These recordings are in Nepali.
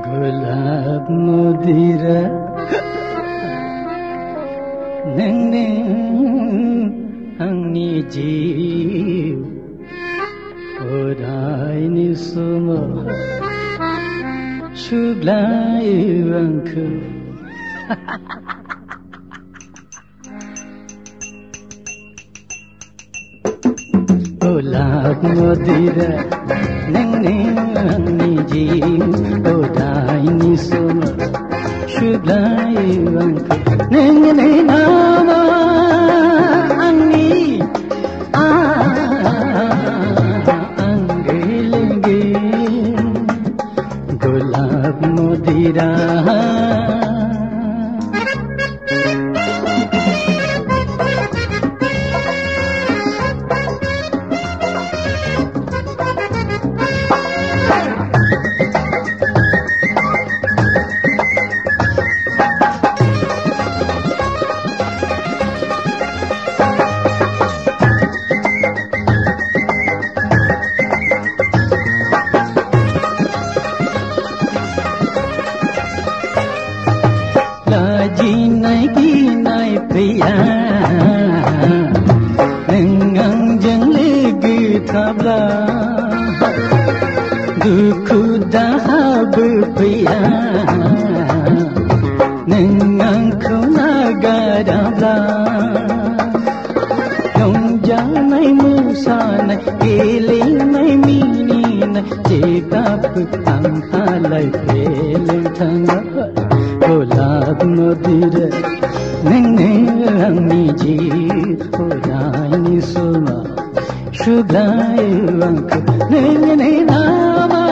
गुलाब मदिरा नोंनो आंनि जिउ अरायनि समाव सुग्लायो आंखौ गुलाब मदिरा नोंनो आंनि जिउ अरायनि समाव सुग्लायो आंखौ नोंनो नामा आंनि आंगो लोगो गुलाब मदिरा गिनाय गिनाय फैया नों आंजों लोगो थाब्ला दुखु दाहाबो फैया नों आंखौ नागाराब्ला रंजानाय मोसानाय गेलेनाय मिनिनाय जेब्लाबो आंहालाय फेलें थाङा गुलाब मदिरा नोंनो आंनि जिउ अरायनि समाव सुग्लायो आंखौ नोंनो नामा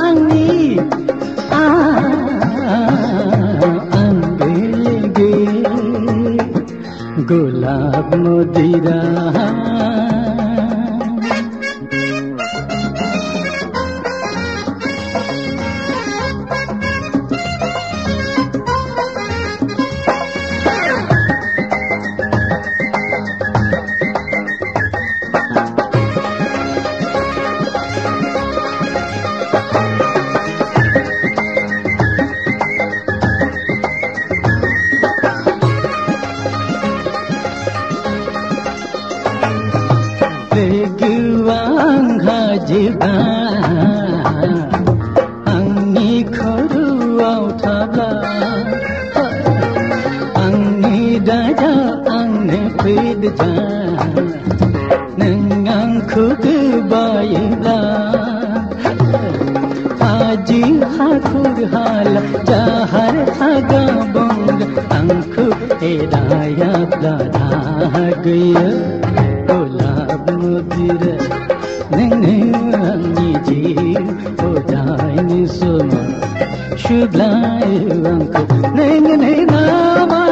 आंनि आंगो लोगो गुलाब मदिरा लोगोआ आंहा जेब्ला आंनि खर'आव थाब्ला आंनि राजा आंनो फैदोजा नों आंखौ गोबायोब्ला हाजो हाखर हाला जाहार हागा बंगा आंखौ एदायाब्ला गैया गुलाब मदिरा नोंनो आंनि जिउ अरायनि समाव सुग्लायो आंखौ नोंनो नामा